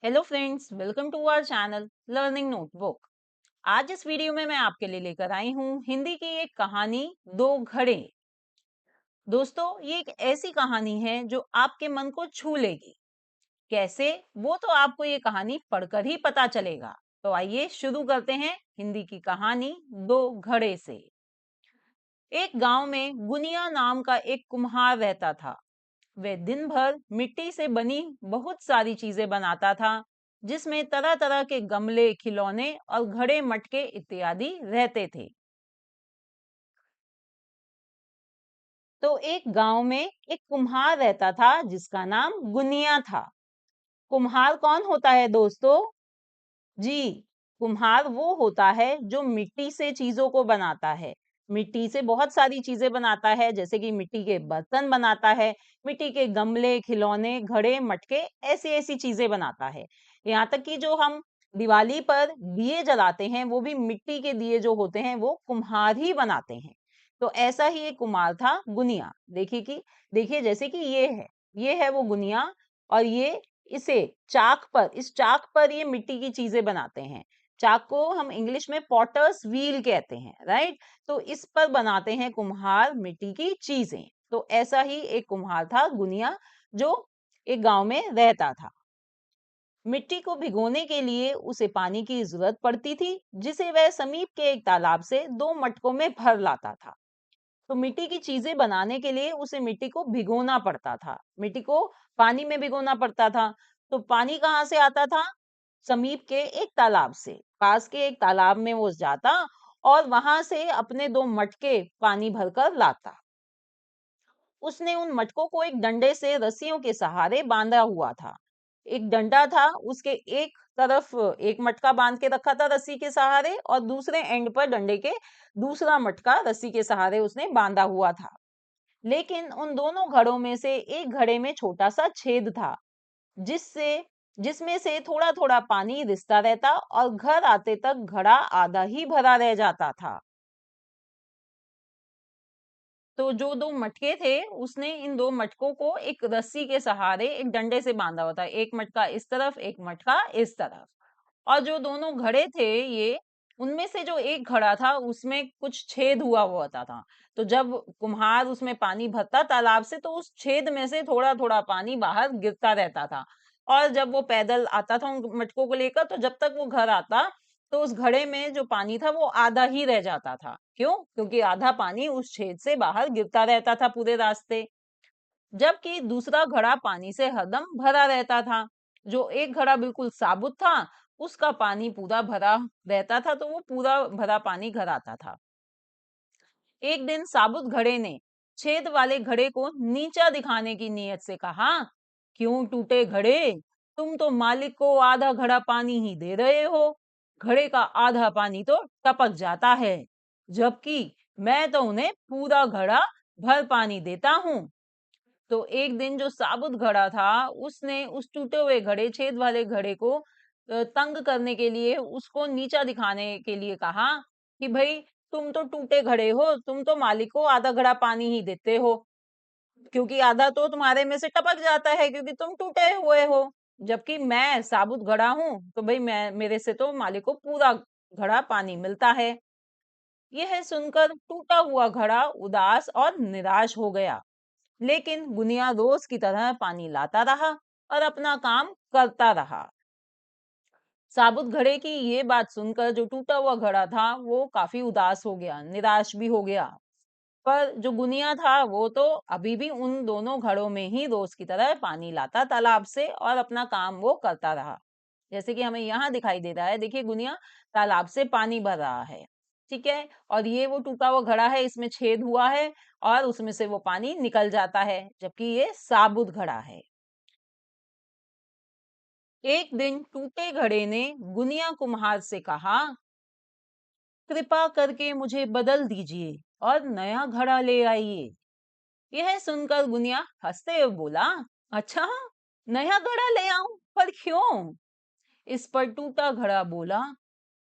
Hello friends, welcome to our channel learning notebook. आज इस video में मैं आपके लिए लेकर आई हूँ हिंदी की एक कहानी, दो घड़े। दोस्तों, ये एक ऐसी कहानी है जो आपके मन को छू लेगी। कैसे, वो तो आपको ये कहानी पढ़कर ही पता चलेगा। तो आइए शुरू करते हैं हिंदी की कहानी दो घड़े से। एक गांव में गुनिया नाम का एक कुम्हार रहता था। वह दिन भर मिट्टी से बनी बहुत सारी चीजें बनाता था, जिसमें तरह तरह के गमले, खिलौने और घड़े, मटके इत्यादि रहते थे। तो एक गांव में एक कुम्हार रहता था जिसका नाम गुनिया था। कुम्हार कौन होता है दोस्तों? जी, कुम्हार वो होता है जो मिट्टी से चीजों को बनाता है। मिट्टी से बहुत सारी चीजें बनाता है, जैसे कि मिट्टी के बर्तन बनाता है, मिट्टी के गमले, खिलौने, घड़े, मटके, ऐसी ऐसी चीजें बनाता है। यहाँ तक कि जो हम दिवाली पर दिए जलाते हैं, वो भी मिट्टी के दिए जो होते हैं वो कुम्हार ही बनाते हैं। तो ऐसा ही एक कुम्हार था गुनिया। देखिए जैसे कि ये है वो गुनिया। और ये इसे इस चाक पर ये मिट्टी की चीजें बनाते हैं। चाक को हम इंग्लिश में पॉटर्स व्हील कहते हैं, राइट? तो इस पर बनाते हैं कुम्हार मिट्टी की चीजें। तो ऐसा ही एक कुम्हार था गुनिया, जो एक गांव में रहता था। मिट्टी को भिगोने के लिए उसे पानी की जरूरत पड़ती थी, जिसे वह समीप के एक तालाब से दो मटकों में भर लाता था। तो मिट्टी की चीजें बनाने के लिए उसे मिट्टी को भिगोना पड़ता था, मिट्टी को पानी में भिगोना पड़ता था। तो पानी कहाँ से आता था? समीप के एक तालाब से। पास के एक तालाब में वो जाता और वहां से अपने दो मटके पानी भरकर लाता। उसने उन मटकों को एक डंडे से रस्सियों के सहारे बांधा हुआ था। एक डंडा था, उसके एक तरफ एक मटका बांध के रखा था रस्सी के सहारे, और दूसरे एंड पर डंडे के दूसरा मटका रस्सी के सहारे उसने बांधा हुआ था। लेकिन उन दोनों घड़ों में से एक घड़े में छोटा सा छेद था, जिससे जिसमें से थोड़ा थोड़ा पानी रिसता रहता और घर आते तक घड़ा आधा ही भरा रह जाता था। तो जो दो मटके थे, उसने इन दो मटकों को एक रस्सी के सहारे एक डंडे से बांधा हुआ था। एक मटका इस तरफ, एक मटका इस तरफ। और जो दोनों घड़े थे, ये उनमें से जो एक घड़ा था उसमें कुछ छेद हुआ था। तो जब कुम्हार उसमें पानी भरता तालाब से, तो उस छेद में से थोड़ा थोड़ा पानी बाहर गिरता रहता था। और जब वो पैदल आता था उन मटकों को लेकर, तो जब तक वो घर आता, तो उस घड़े में जो पानी था वो आधा ही रह जाता था। क्यों? क्योंकि आधा पानी उस छेद से बाहर गिरता रहता था पूरे रास्ते। जबकि दूसरा घड़ा पानी से हरदम भरा रहता था। जो एक घड़ा बिल्कुल साबुत था, उसका पानी पूरा भरा रहता था, तो वो पूरा भरा पानी घर आता था। एक दिन साबुत घड़े ने छेद वाले घड़े को नीचा दिखाने की नीयत से कहा, क्यों टूटे घड़े, तुम तो मालिक को आधा घड़ा पानी ही दे रहे हो। घड़े का आधा पानी तो टपक जाता है, जबकि मैं तो उन्हें पूरा घड़ा भर पानी देता हूँ। तो एक दिन जो साबुत घड़ा था, उसने उस टूटे हुए घड़े, छेद वाले घड़े को तंग करने के लिए, उसको नीचा दिखाने के लिए कहा कि भाई, तुम तो टूटे घड़े हो, तुम तो मालिक को आधा घड़ा पानी ही देते हो, क्योंकि आधा तो तुम्हारे में से टपक जाता है क्योंकि तुम टूटे हुए हो। जबकि मैं साबुत घड़ा हूं, तो भाई मैं मेरे से तो मालिक को पूरा घड़ा पानी मिलता है। यह सुनकर टूटा हुआ घड़ा उदास और निराश हो गया। लेकिन गुनिया रोज की तरह पानी लाता रहा और अपना काम करता रहा। साबुत घड़े की ये बात सुनकर जो टूटा हुआ घड़ा था वो काफी उदास हो गया, निराश भी हो गया। पर जो गुनिया था वो तो अभी भी उन दोनों घड़ों में ही रोज की तरह पानी लाता तालाब से और अपना काम वो करता रहा। जैसे कि हमें यहाँ दिखाई दे रहा है, देखिए गुनिया तालाब से पानी भर रहा है, ठीक है? और ये वो टूटा हुआ घड़ा है, इसमें छेद हुआ है और उसमें से वो पानी निकल जाता है, जबकि ये साबुत घड़ा है। एक दिन टूटे घड़े ने गुनिया कुम्हार से कहा, कृपा करके मुझे बदल दीजिए और नया घड़ा ले आइए। यह सुनकर गुनिया हंसते हुए बोला, अच्छा, नया घड़ा ले आऊं, पर क्यों? इस पर टूटा घड़ा बोला,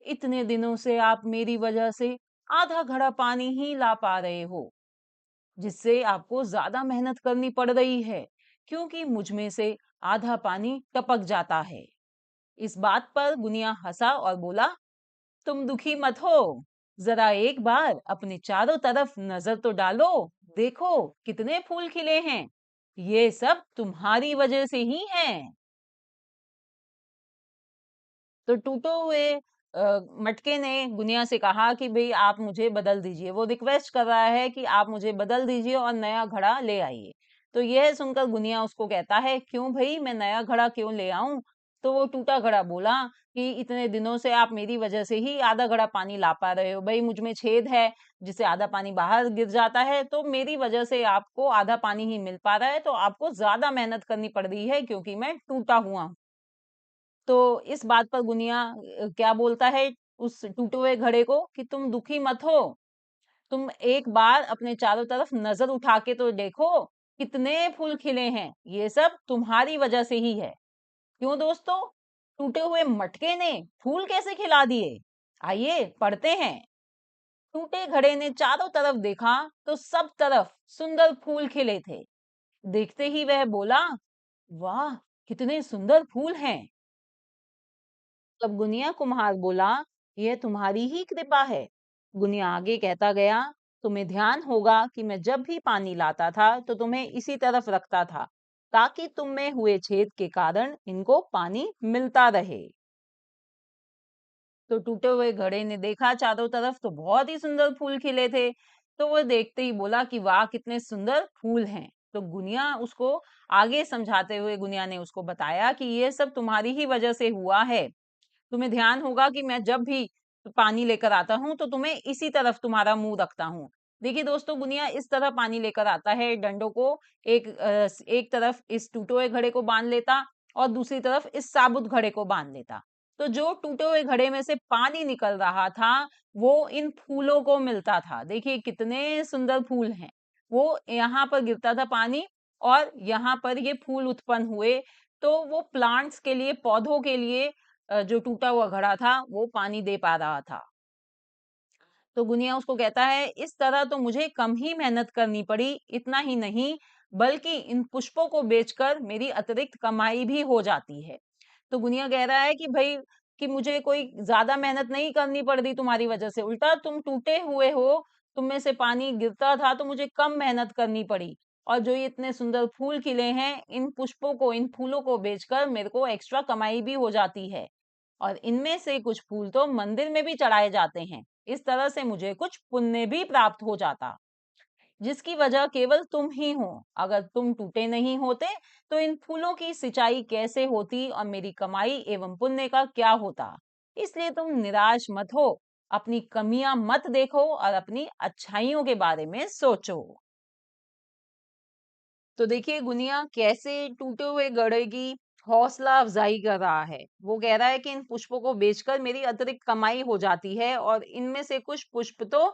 इतने दिनों से आप मेरी वजह से आधा घड़ा पानी ही ला पा रहे हो, जिससे आपको ज्यादा मेहनत करनी पड़ रही है, क्योंकि मुझ में से आधा पानी टपक जाता है। इस बात पर गुनिया हंसा और बोला, तुम दुखी मत हो, जरा एक बार अपने चारों तरफ नजर तो डालो, देखो कितने फूल खिले हैं, ये सब तुम्हारी वजह से ही हैं। तो टूटे हुए मटके ने गुनिया से कहा कि भाई आप मुझे बदल दीजिए। वो रिक्वेस्ट कर रहा है कि आप मुझे बदल दीजिए और नया घड़ा ले आइए। तो यह सुनकर गुनिया उसको कहता है, क्यों भाई, मैं नया घड़ा क्यों ले आऊं? तो वो टूटा घड़ा बोला कि इतने दिनों से आप मेरी वजह से ही आधा घड़ा पानी ला पा रहे हो। भाई मुझ में छेद है जिससे आधा पानी बाहर गिर जाता है, तो मेरी वजह से आपको आधा पानी ही मिल पा रहा है, तो आपको ज्यादा मेहनत करनी पड़ रही है क्योंकि मैं टूटा हुआ हूं। तो इस बात पर गुनिया क्या बोलता है उस टूटे हुए घड़े को कि तुम दुखी मत हो, तुम एक बार अपने चारों तरफ नजर उठा के तो देखो कितने फूल खिले हैं, ये सब तुम्हारी वजह से ही है। क्यों दोस्तों, टूटे हुए मटके ने फूल कैसे खिला दिए? आइए पढ़ते हैं। टूटे घड़े ने चारों तरफ देखा तो सब तरफ सुंदर फूल खिले थे। देखते ही वह बोला, वाह, कितने सुंदर फूल हैं। तब गुनिया कुम्हार बोला, यह तुम्हारी ही कृपा है। गुनिया आगे कहता गया, तुम्हें ध्यान होगा कि मैं जब भी पानी लाता था तो तुम्हें इसी तरफ रखता था, ताकि तुम में हुए छेद के कारण इनको पानी मिलता रहे। तो टूटे हुए घड़े ने देखा चारों तरफ तो बहुत ही सुंदर फूल खिले थे। तो वो देखते ही बोला कि वाह, कितने सुंदर फूल हैं। तो गुनिया उसको आगे समझाते हुए गुनिया ने उसको बताया कि ये सब तुम्हारी ही वजह से हुआ है। तुम्हें ध्यान होगा कि मैं जब भी पानी लेकर आता हूँ तो तुम्हें इसी तरफ तुम्हारा मुंह रखता हूँ। देखिए दोस्तों, बुनिया इस तरह पानी लेकर आता है, डंडों को एक तरफ इस टूटे हुए घड़े को बांध लेता और दूसरी तरफ इस साबुत घड़े को बांध लेता। तो जो टूटे हुए घड़े में से पानी निकल रहा था वो इन फूलों को मिलता था। देखिए कितने सुंदर फूल हैं। वो यहाँ पर गिरता था पानी और यहाँ पर ये फूल उत्पन्न हुए। तो वो प्लांट्स के लिए, पौधों के लिए जो टूटा हुआ घड़ा था वो पानी दे पा रहा था। तो गुनिया उसको कहता है, इस तरह तो मुझे कम ही मेहनत करनी पड़ी, इतना ही नहीं बल्कि इन पुष्पों को बेचकर मेरी अतिरिक्त कमाई भी हो जाती है। तो गुनिया कह रहा है कि भाई, कि मुझे कोई ज्यादा मेहनत नहीं करनी पड़ रही तुम्हारी वजह से, उल्टा तुम टूटे हुए हो, तुम में से पानी गिरता था तो मुझे कम मेहनत करनी पड़ी। और जो ये इतने सुंदर फूल खिले हैं, इन पुष्पों को, इन फूलों को बेचकर मेरे को एक्स्ट्रा कमाई भी हो जाती है। और इनमें से कुछ फूल तो मंदिर में भी चढ़ाए जाते हैं। इस तरह से मुझे कुछ पुण्य भी प्राप्त हो जाता, जिसकी वजह केवल तुम ही हो। अगर तुम टूटे नहीं होते तो इन फूलों की सिंचाई कैसे होती और मेरी कमाई एवं पुण्य का क्या होता। इसलिए तुम निराश मत हो, अपनी कमियां मत देखो और अपनी अच्छाइयों के बारे में सोचो। तो देखिए गुनिया कैसे टूटे हुए घड़े की हौसला अफजाई कर रहा है। वो कह रहा है कि इन पुष्पों को बेचकर मेरी अतिरिक्त कमाई हो जाती है और इनमें से कुछ पुष्प तो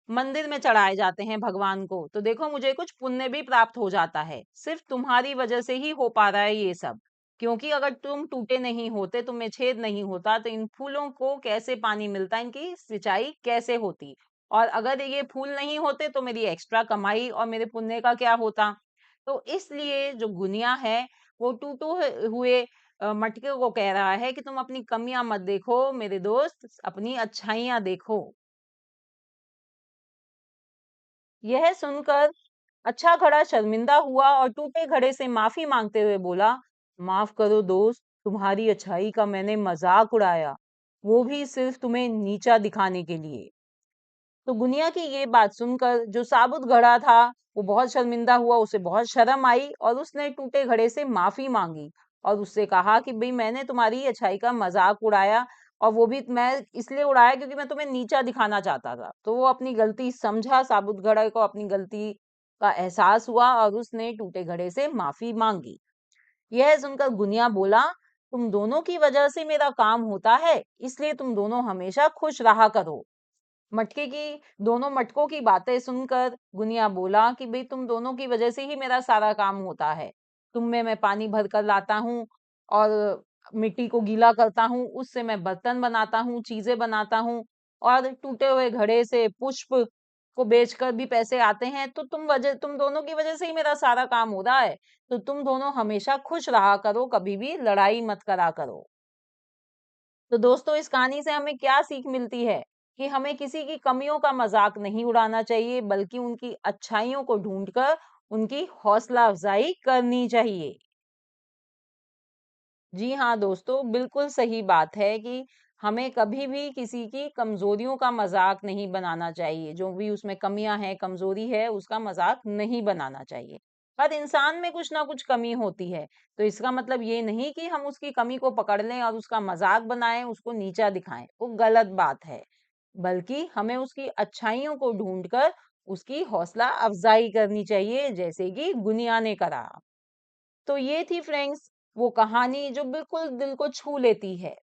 मंदिर में चढ़ाए जाते हैं भगवान को, तो देखो मुझे कुछ पुण्य भी प्राप्त हो जाता है। सिर्फ तुम्हारी वजह से ही हो पा रहा है ये सब, क्योंकि अगर तुम टूटे नहीं होते, तुम्हें छेद नहीं होता, तो इन फूलों को कैसे पानी मिलता, इनकी सिंचाई कैसे होती। और अगर ये फूल नहीं होते तो मेरी एक्स्ट्रा कमाई और मेरे पुण्य का क्या होता। तो इसलिए जो गुनिया है वो हुए मटके को कह रहा है कि तुम अपनी कमियां मत देखो मेरे दोस्त, अपनी अच्छाइयां देखो। यह सुनकर अच्छा घड़ा शर्मिंदा हुआ और टूटे घड़े से माफी मांगते हुए बोला, माफ करो दोस्त, तुम्हारी अच्छाई का मैंने मजाक उड़ाया, वो भी सिर्फ तुम्हें नीचा दिखाने के लिए। तो गुनिया की ये बात सुनकर जो साबुत घड़ा था वो बहुत शर्मिंदा हुआ, उसे बहुत शर्म आई और उसने टूटे घड़े से माफी मांगी और उससे कहा कि भाई मैंने तुम्हारी अच्छाई का मजाक उड़ाया और वो भी मैं इसलिए उड़ाया क्योंकि मैं तुम्हें नीचा दिखाना चाहता था। तो वो अपनी गलती समझा, साबुत घड़े को अपनी गलती का एहसास हुआ और उसने टूटे घड़े से माफी मांगी। यह सुनकर गुनिया बोला, तुम दोनों की वजह से मेरा काम होता है, इसलिए तुम दोनों हमेशा खुश रहा करो। मटके की दोनों मटकों की बातें सुनकर गुनिया बोला कि भाई तुम दोनों की वजह से ही मेरा सारा काम होता है। तुम में मैं पानी भर कर लाता हूँ और मिट्टी को गीला करता हूँ, उससे मैं बर्तन बनाता हूँ, चीजें बनाता हूँ और टूटे हुए घड़े से पुष्प को बेचकर भी पैसे आते हैं। तो तुम दोनों की वजह से ही मेरा सारा काम हो रहा है। तो तुम दोनों हमेशा खुश रहा करो, कभी भी लड़ाई मत करा करो। तो दोस्तों इस कहानी से हमें क्या सीख मिलती है कि हमें किसी की कमियों का मजाक नहीं उड़ाना चाहिए, बल्कि उनकी अच्छाइयों को ढूंढकर उनकी हौसला अफजाई करनी चाहिए। जी हाँ दोस्तों, बिल्कुल सही बात है कि हमें कभी भी किसी की कमजोरियों का मजाक नहीं बनाना चाहिए। जो भी उसमें कमियां हैं, कमजोरी है, उसका मजाक नहीं बनाना चाहिए। हर इंसान में कुछ ना कुछ कमी होती है, तो इसका मतलब ये नहीं कि हम उसकी कमी को पकड़ लें और उसका मजाक बनाएं, उसको नीचा दिखाएं। वो गलत बात है। बल्कि हमें उसकी अच्छाइयों को ढूंढकर उसकी हौसला अफजाई करनी चाहिए, जैसे कि गुनिया ने करा। तो ये थी फ्रेंड्स वो कहानी जो बिल्कुल दिल को छू लेती है।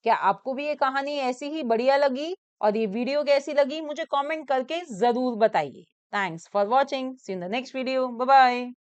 क्या आपको भी ये कहानी ऐसी ही बढ़िया लगी? और ये वीडियो कैसी लगी मुझे कमेंट करके जरूर बताइए। Thanks for watching, see in the next video, bye bye.